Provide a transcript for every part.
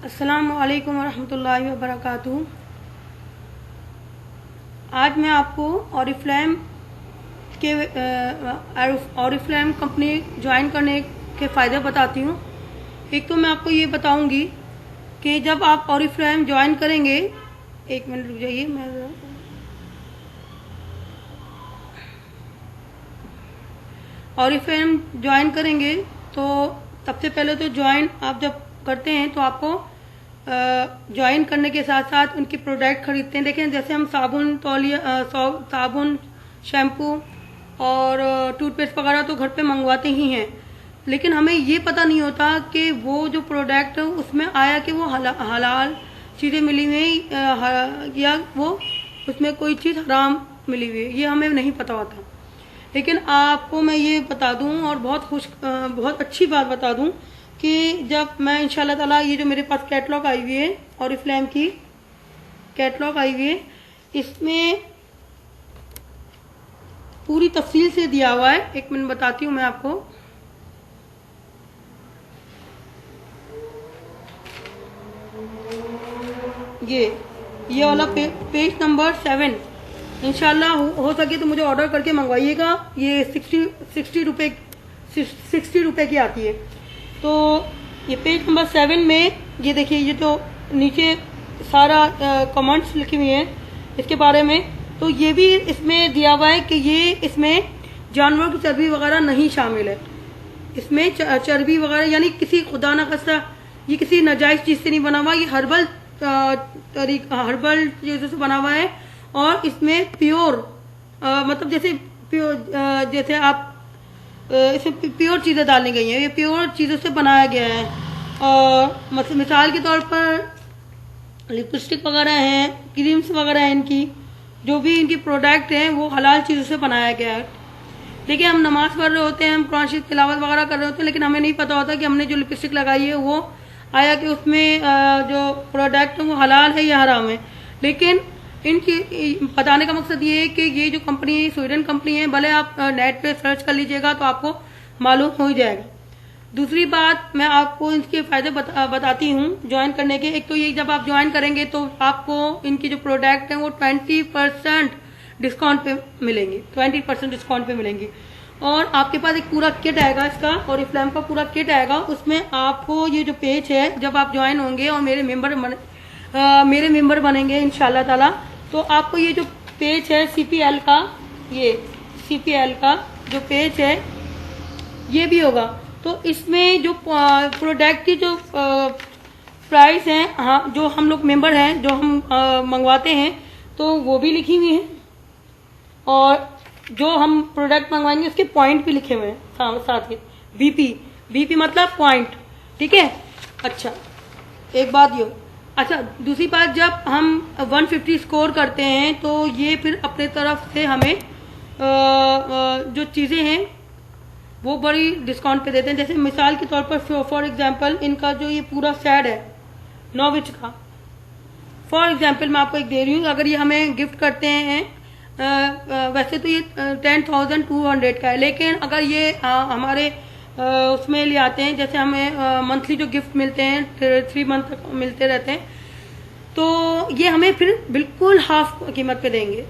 अस्सलामु अलैकुम वरहमतुल्लाहि वबरकातुहू। आज मैं आपको ऑरिफ्लेम कंपनी ज्वाइन करने के फ़ायदे बताती हूँ। एक तो मैं आपको ये बताऊँगी कि जब आप ऑरिफ्लेम ज्वाइन करेंगे, एक मिनट रुक जाइए, मैं ऑरिफ्लेम ज्वाइन करेंगे तो सबसे पहले तो ज्वाइन आप जब करते हैं तो आपको ज्वाइन करने के साथ साथ उनकी प्रोडक्ट खरीदते हैं। देखें, जैसे हम साबुन, तौलिया, साबुन, शैम्पू और टूथपेस्ट वगैरह तो घर पे मंगवाते ही हैं, लेकिन हमें ये पता नहीं होता कि वो जो प्रोडक्ट उसमें आया कि वो हलाल चीज़ें मिली हुई या वो उसमें कोई चीज़ हराम मिली हुई है, ये हमें नहीं पता होता। लेकिन आपको मैं ये बता दूं और बहुत अच्छी बात बता दूं कि जब मैं इंशाल्लाह ताला, ये जो मेरे पास कैटलॉग आई हुई है ऑरिफ्लेम की कैटलॉग आई हुई है, इसमें पूरी तफसील से दिया हुआ है। एक मिनट बताती हूँ मैं आपको। ये वाला पेज नंबर 7 इंशाल्लाह हो सके तो मुझे ऑर्डर करके मंगवाइएगा। ये 60 रुपए की आती है। तो ये पेज नंबर 7 में ये देखिए, ये तो नीचे सारा कमेंट्स लिखे हुए हैं इसके बारे में। तो ये भी इसमें दिया हुआ है कि ये इसमें जानवरों की चर्बी वगैरह नहीं शामिल है। इसमें चर्बी वगैरह यानी किसी खुदा न खास्ता ये किसी नाजायज चीज से नहीं बना हुआ, ये हर्बल चीजों से बना हुआ है। और इसमें प्योर मतलब जैसे आप इसमें प्योर चीज़ें डालनी गई हैं, ये प्योर चीज़ों से बनाया गया है। और मिसाल के तौर पर लिपस्टिक वगैरह हैं, क्रीम्स वगैरह हैं, इनकी जो भी इनकी प्रोडक्ट हैं वो हलाल चीज़ों से बनाया गया है। देखिए, हम नमाज पढ़ रहे होते हैं, हम कुरान शरीफ तिलावत वगैरह कर रहे होते हैं, लेकिन हमें नहीं पता होता कि हमने जो लिपस्टिक लगाई है वो आया कि उसमें जो प्रोडक्ट है वो हलाल है या हराम है। लेकिन इनकी बताने का मकसद ये है कि ये जो कंपनी स्वीडन कंपनी है, भले आप नेट पे सर्च कर लीजिएगा तो आपको मालूम हो ही जाएगा। दूसरी बात मैं आपको इनके फायदे बताती हूँ ज्वाइन करने के। एक तो ये, जब आप ज्वाइन करेंगे तो आपको इनकी जो प्रोडक्ट है वो 20% डिस्काउंट पे मिलेंगे, 20% डिस्काउंट पे मिलेंगे। और आपके पास एक पूरा किट आएगा इसका, ऑरिफ्लेम का पूरा किट आएगा। उसमें आपको ये जो पेज है, जब आप ज्वाइन होंगे और मेरे मेंबर बनेंगे इंशाल्लाह ताला, तो आपको ये जो पेज है सीपीएल का, ये सीपीएल का जो पेज है ये भी होगा। तो इसमें जो प्रोडक्ट की जो प्राइस है, हाँ, जो हम लोग मेंबर हैं, जो हम मंगवाते हैं, तो वो भी लिखी हुई है। और जो हम प्रोडक्ट मंगवाएंगे उसके पॉइंट भी लिखे हुए हैं साथ ही। बीपी मतलब पॉइंट, ठीक है। अच्छा, एक बात ये, अच्छा, दूसरी बात, जब हम 150 स्कोर करते हैं तो ये फिर अपने तरफ से हमें जो चीज़ें हैं वो बड़ी डिस्काउंट पे देते हैं। जैसे मिसाल के तौर पर फॉर एग्जांपल इनका जो ये पूरा सेट है नॉविच का, फॉर एग्जांपल मैं आपको एक दे रही हूँ। अगर ये हमें गिफ्ट करते हैं, वैसे तो ये 10,200 का है, लेकिन अगर ये हमारे उसमें ले आते हैं, जैसे हमें मंथली जो गिफ्ट मिलते हैं 3 मंथ तक मिलते रहते हैं, तो ये हमें फिर बिल्कुल हाफ कीमत पे देंगे।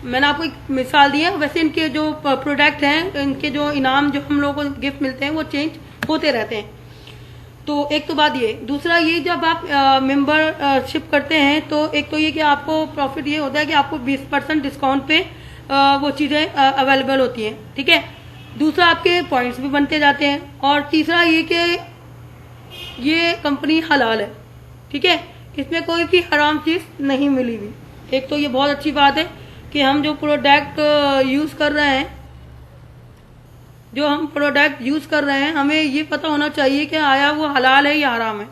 मैंने आपको एक मिसाल दी है। वैसे इनके जो प्रोडक्ट हैं, इनके जो इनाम जो हम लोगों को गिफ्ट मिलते हैं वो चेंज होते रहते हैं। तो एक तो बात ये। दूसरा ये, जब आप मेंबरशिप करते हैं तो एक तो ये कि आपको प्रॉफिट ये होता है कि आपको 20% डिस्काउंट पे वो चीज़ें अवेलेबल होती हैं, ठीक है। दूसरा, आपके पॉइंट्स भी बनते जाते हैं। और तीसरा ये कि ये कंपनी हलाल है, ठीक है, इसमें कोई भी हराम चीज़ नहीं मिली हुई। एक तो ये बहुत अच्छी बात है कि हम जो प्रोडक्ट यूज़ कर रहे हैं, हमें ये पता होना चाहिए कि आया वो हलाल है या हराम है।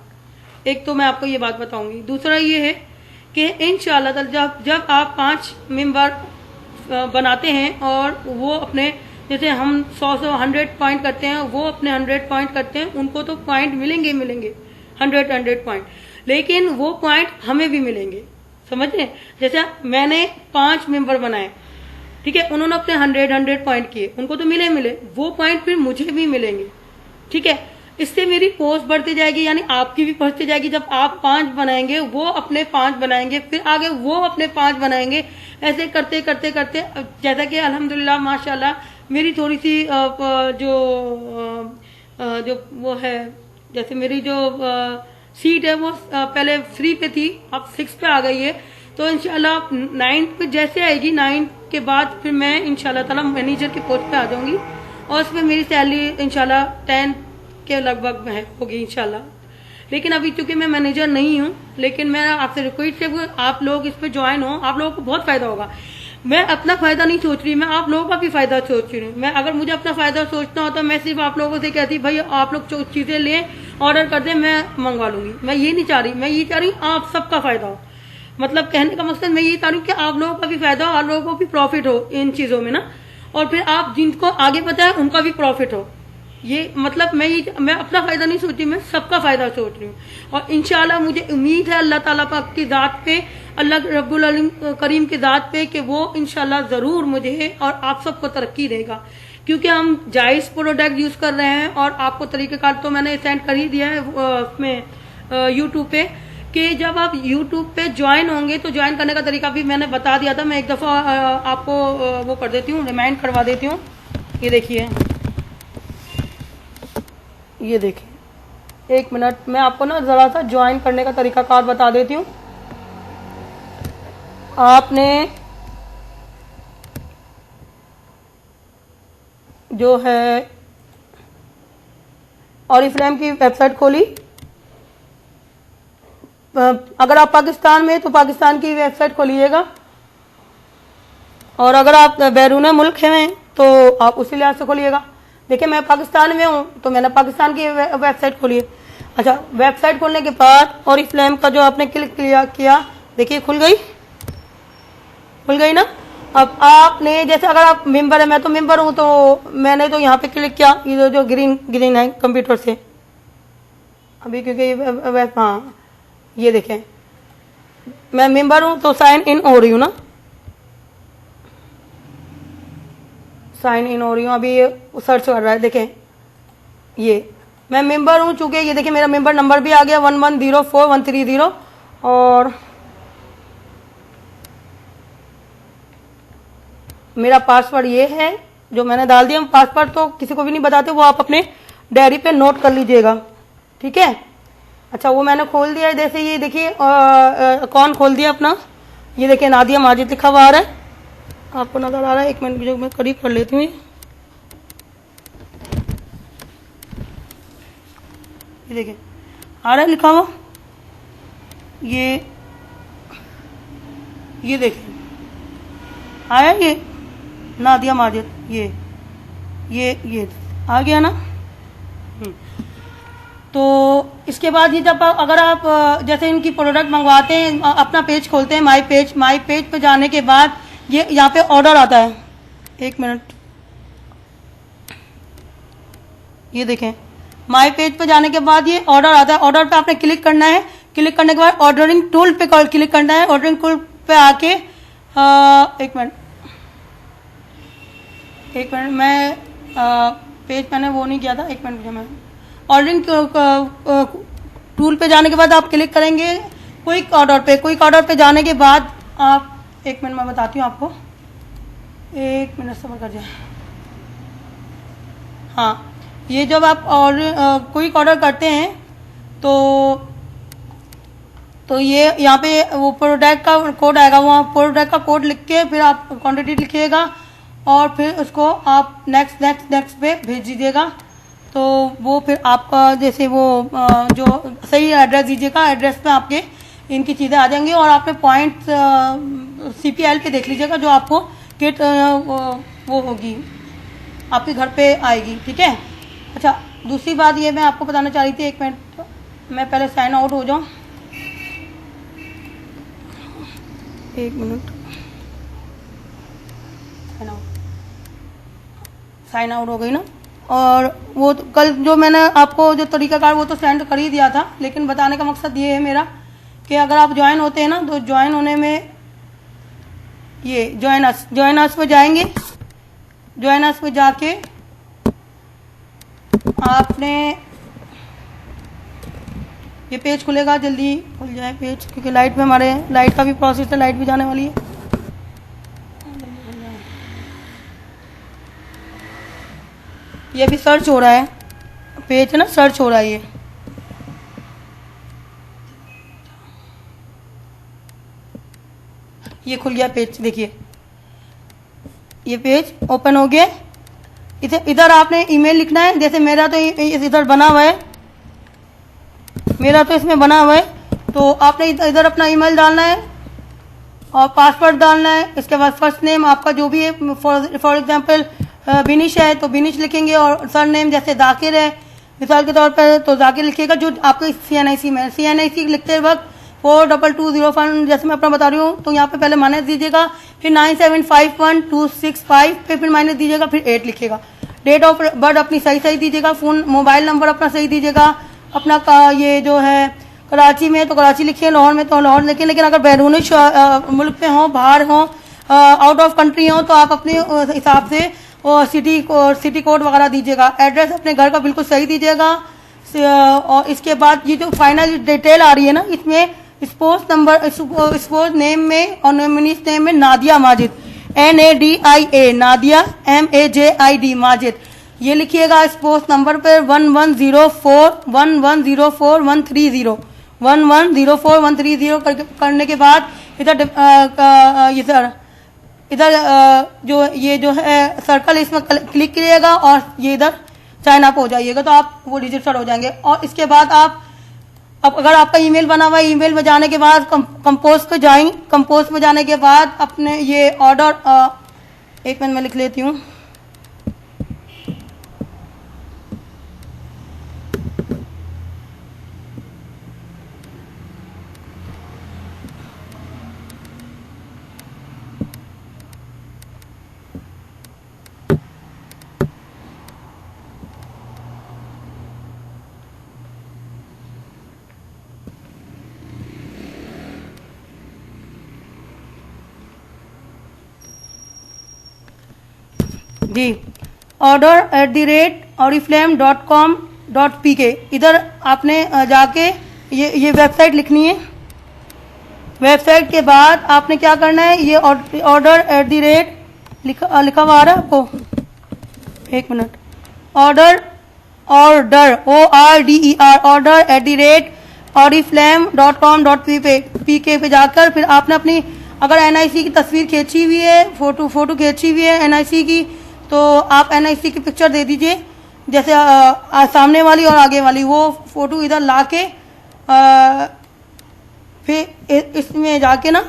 एक तो मैं आपको ये बात बताऊंगी। दूसरा ये है कि इंशाल्लाह जब आप 5 मेंबर बनाते हैं और वो अपने, जैसे हम 100 पॉइंट करते हैं, वो अपने 100 पॉइंट करते हैं, उनको तो पॉइंट मिलेंगे 100 पॉइंट, लेकिन वो पॉइंट हमें भी मिलेंगे, समझ रहे हैं। जैसे मैंने 5 मेंबर बनाए, ठीक है, उन्होंने अपने 100 पॉइंट किए, उनको तो मिले, वो पॉइंट फिर मुझे भी मिलेंगे, ठीक है। इससे मेरी पोस्ट बढ़ती जाएगी, यानी आपकी भी बढ़ती जाएगी। जब आप 5 बनाएंगे, वो अपने 5 बनाएंगे, फिर आगे वो अपने 5 बनाएंगे। ऐसे करते करते करते जैसा कि अल्हम्दुलिल्लाह माशाल्लाह मेरी थोड़ी सी जो वो है, जैसे मेरी जो सीट है वो पहले 3 पे थी, अब 6 पे आ गई है। तो इंशाल्लाह 9 पे जैसे आएगी, 9 के बाद फिर मैं इंशाल्लाह ताला मैनेजर की पोस्ट पे आ जाऊंगी और उसमें मेरी सैलरी इंशाल्लाह 10 के लगभग होगी इंशाल्लाह। लेकिन अभी चूंकि मैं मैनेजर नहीं हूँ, लेकिन मैं आपसे रिक्वेस्ट है आप लोग इस पे ज्वाइन हो, आप लोगों को बहुत फायदा होगा। मैं अपना फायदा नहीं सोच रही, मैं आप लोगों का भी फायदा सोच रही हूँ। मैं अगर मुझे अपना फायदा सोचना होता, मैं सिर्फ आप लोगों से कहती भाई आप लोग जो चीजें लें, ऑर्डर कर दें, मैं मंगवा लूंगी। मैं ये नहीं चाह रही, मैं ये चाह रही हूँ आप सबका फायदा हो। मतलब कहने का मकसद मैं ये चाह रही हूँ कि आप लोगों का भी फायदा हो, आप लोगों को भी प्रॉफिट हो इन चीजों में ना, और फिर आप जिनको आगे पता है उनका भी प्रॉफिट हो। ये मतलब मैं अपना फायदा नहीं सोच रही, मैं सबका फायदा सोच रही हूँ। और इंशाल्लाह मुझे उम्मीद है अल्लाह ताला पाक की जात पे, अल्लाह रब्बुल अलीम करीम की जात पे, कि वो इंशाल्लाह जरूर मुझे और आप सबको तरक्की देगा। क्योंकि हम जायज प्रोडक्ट यूज कर रहे हैं, और आपको तरीकेकार तो मैंने सेंड कर ही दिया है उसमें यूट्यूब पे, कि जब आप यूट्यूब पे ज्वाइन होंगे तो ज्वाइन करने का तरीका भी मैंने बता दिया था। मैं एक दफा आपको वो कर देती हूँ, रिमाइंड करवा देती हूँ। ये देखिए, ये देखिए, 1 मिनट मैं आपको ना जरा सा ज्वाइन करने का तरीकाकार बता देती हूँ। आपने जो है ऑरिफ्लेम की वेबसाइट खोली, अगर आप पाकिस्तान में तो पाकिस्तान की वेबसाइट खोलिएगा, और अगर आप बैरून मुल्क हैं तो आप उसी लिहाज से खोलिएगा। देखिए मैं पाकिस्तान में हूं तो मैंने पाकिस्तान की वेबसाइट खोली है। अच्छा, वेबसाइट खोलने के बाद ऑरिफ्लेम का जो आपने क्लिक किया, देखिए खुल गई ना। अब आपने जैसे अगर आप मेंबर है, मैं तो मेंबर हूं, तो मैंने तो यहाँ पे क्लिक किया, ये जो ग्रीन है कंप्यूटर से अभी, क्योंकि हाँ ये देखें मैं मेंबर हूं तो साइन इन हो रही हूँ ना, साइन इन हो रही हूँ। अभी ये सर्च कर रहा है, देखें ये मैं मेंबर हूं, चूंकि ये देखिए मेरा मेंबर नंबर भी आ गया 1104130, और मेरा पासवर्ड ये है जो मैंने डाल दिया। पासवर्ड तो किसी को भी नहीं बताते, वो आप अपने डायरी पे नोट कर लीजिएगा, ठीक है। अच्छा, वो मैंने खोल दिया है। जैसे ये देखिए अकाउंट खोल दिया अपना, ये देखिए नादिया माजिद लिखा हुआ आ रहा है, आपको नजर आ रहा है। 1 मिनट जो मैं करीब कर लेती हूँ, ये देखिए आ रहा है लिखा हुआ, ये देखिए आया ये नादिया माजिद, ये आ गया ना। तो इसके बाद ये जब अगर आप जैसे इनकी प्रोडक्ट मंगवाते हैं, अपना पेज खोलते हैं, माई पेज पे जाने के बाद ये यहाँ पे ऑर्डर आता है। 1 मिनट, ये देखें माई पेज पे जाने के बाद ये ऑर्डर आता है। ऑर्डर पे आपने क्लिक करना है, क्लिक करने के बाद ऑर्डरिंग टूल पे क्लिक करना है। ऑर्डरिंग टूल पे आके 1 मिनट मैं पेज मैंने वो नहीं किया था, 1 मिनट मैं ऑर्डरिंग टूल पे जाने के बाद आप क्लिक करेंगे क्विक ऑर्डर पे जाने के बाद आप 1 मिनट मैं बताती हूँ आपको, 1 मिनट सब्र कर जाए। हाँ, ये जब आप क्विक ऑर्डर करते हैं तो ये यहाँ पे वो प्रोडक्ट का कोड आएगा, वहाँ प्रोडक्ट का कोड लिख के फिर आप क्वांटिटी लिखिएगा और फिर उसको आप नेक्स्ट पे भेज दीजिएगा। तो वो फिर आपका जैसे वो जो सही एड्रेस दीजिएगा, एड्रेस पे आपके इनकी चीज़ें आ जाएंगी और आपने पॉइंट्स CPL पे देख लीजिएगा, जो आपको किट वो होगी आपके घर पे आएगी, ठीक है। अच्छा, दूसरी बात ये मैं आपको बताना चाह रही थी, 1 मिनट मैं पहले साइन आउट हो जाऊँ, 1 मिनट साइन आउट हो गई ना। और वो कल जो मैंने आपको जो तरीकाकार वो तो सेंड कर ही दिया था, लेकिन बताने का मकसद ये है मेरा कि अगर आप ज्वाइन होते हैं ना तो ज्वाइन होने में ये ज्वाइन अस पे जाएंगे। ज्वाइन अस पे जाके आपने ये पेज खुलेगा, जल्दी खुल जाए पेज, क्योंकि लाइट में हमारे लाइट का भी प्रोसेस है, लाइट भी जाने वाली है। ये भी सर्च हो रहा है पेज है ना, सर्च हो रहा है ये खुल गया पेज। देखिए ये पेज ओपन हो गया। इधर आपने ईमेल लिखना है, जैसे मेरा तो इधर बना हुआ है, मेरा तो इसमें बना हुआ है, तो आपने इधर अपना ईमेल डालना है और पासवर्ड डालना है। इसके बाद फर्स्ट नेम आपका जो भी है, फॉर एग्जांपल बिनिश है तो बिनिश लिखेंगे, और सर नेम जैसे जाकिर है मिसाल के तौर पर तो जाकिर लिखिएगा, जो आपके CNIC में CNIC लिखते वक्त 42205 जैसे मैं अपना बता रही हूँ, तो यहाँ पे पहले माइनस दीजिएगा, फिर 9751265 पे फिर माइनस दीजिएगा, फिर 8 लिखिएगा। डेट ऑफ बर्थ अपनी सही दीजिएगा, फोन मोबाइल नंबर अपना सही दीजिएगा, अपना ये जो है कराची में तो कराची लिखिए, लाहौर में तो लाहौर लिखिए, लेकिन अगर बैरून मुल्क में हो, बाहर हो, आउट ऑफ कंट्री हो, तो आप अपने हिसाब से सिटी कोड वगैरह दीजिएगा। एड्रेस अपने घर का बिल्कुल सही दीजिएगा। और इसके बाद ये जो फाइनल डिटेल आ रही है ना, इसमें स्पोर्ट्स नंबर, स्पोर्ट्स नेम में और नॉमिनीज नेम में नादिया माजिद, NADIA नादिया, MAJID माजिद, ये लिखिएगा। स्पोर्ट्स नंबर पर 1104 करने के बाद इधर जो ये जो है सर्कल, इसमें क्लिक करिएगा और ये इधर साइन अप हो जाइएगा, तो आप वो रजिस्टर हो जाएंगे। और इसके बाद आप अब अगर आपका ईमेल बना हुआ है, ईमेल में जाने के बाद कंपोज पे जाएंगे। कंपोज में जाने के बाद अपने ये ऑर्डर, एक मिनट में लिख लेती हूँ। जी, order@oriflame.com.pk, इधर आपने जाके ये वेबसाइट लिखनी है। वेबसाइट के बाद आपने क्या करना है, ये order@ लिखा हुआ आ रहा है आपको, एक मिनट, ऑर्डर order@oriflame.com.pk पे जाकर फिर आपने अपनी अगर NIC की तस्वीर खींची हुई है, फोटो खींची हुई है NIC की, तो आप NIC की पिक्चर दे दीजिए, जैसे सामने वाली और आगे वाली, वो फोटो इधर लाके फिर इसमें जाके ना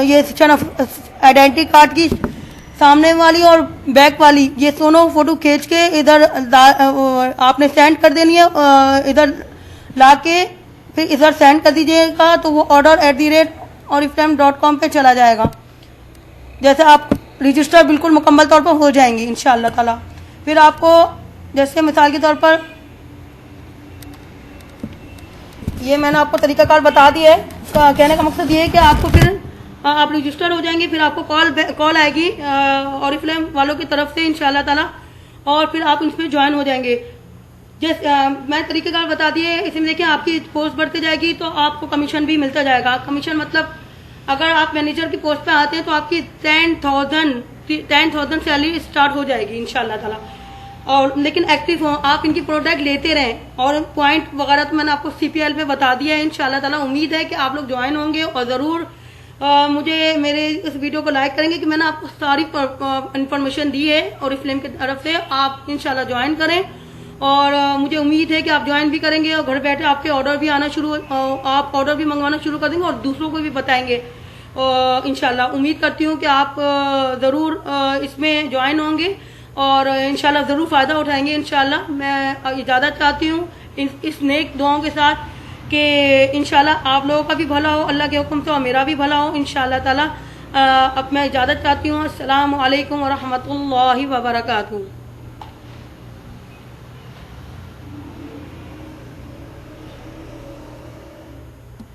ये सेक्शन ऑफ आइडेंटिटी कार्ड की सामने वाली और बैक वाली, ये दोनों फोटो खींच के इधर आपने सेंड कर देनी है, इधर लाके फिर इधर सेंड कर दीजिएगा, तो वो order@oriflame.com पे चला जाएगा। जैसे आप रजिस्टर बिल्कुल मुकम्मल तौर पर हो जाएंगी इंशाअल्लाह ताला। फिर आपको जैसे मिसाल के तौर पर ये मैंने आपको तरीकाकार बता दिया है, कहने का मकसद ये है कि आपको फिर आप रजिस्टर हो जाएंगे, फिर आपको कॉल आएगी ऑरिफ्लेम वालों की तरफ से इंशाअल्लाह ताला, और फिर आप उसमें ज्वाइन हो जाएंगे। जैसे मैं तरीकेकार बता दिए, इसमें देखिए आपकी पोस्ट बढ़ती जाएगी तो आपको कमीशन भी मिलता जाएगा। कमीशन मतलब अगर आप मैनेजर की पोस्ट पे आते हैं तो आपकी 10,000 सैलरी स्टार्ट हो जाएगी इंशाल्लाह ताला। और लेकिन एक्टिव हो, आप इनकी प्रोडक्ट लेते रहें, और पॉइंट वगैरह तो मैंने आपको CPL पे बता दिया है इंशाल्लाह ताला। उम्मीद है कि आप लोग ज्वाइन होंगे और ज़रूर मुझे मेरे इस वीडियो को लाइक करेंगे कि मैंने आपको सारी इन्फॉर्मेशन दी है ऑरिफ्लेम की तरफ से। आप इंशाल्लाह ज्वाइन करें, और मुझे उम्मीद है कि आप ज्वाइन भी करेंगे और घर बैठे आपके ऑर्डर भी आना शुरू, आप ऑर्डर भी मंगवाना शुरू कर देंगे और दूसरों को भी बताएंगे इंशाल्लाह। उम्मीद करती हूँ कि आप ज़रूर इसमें ज्वाइन होंगे और इंशाल्लाह ज़रूर फ़ायदा उठाएंगे इंशाल्लाह। मैं इजाज़त चाहती हूँ इस नेक दुआओं के साथ कि इंशाल्लाह आप लोगों का भी भला हो अल्लाह के हुक्म से और मेरा भी भला हो इंशाल्लाह ताला। अब मैं इजाज़त चाहती हूँ। अस्सलामु अलैकुम व रहमतुल्लाहि व बरकातुहू।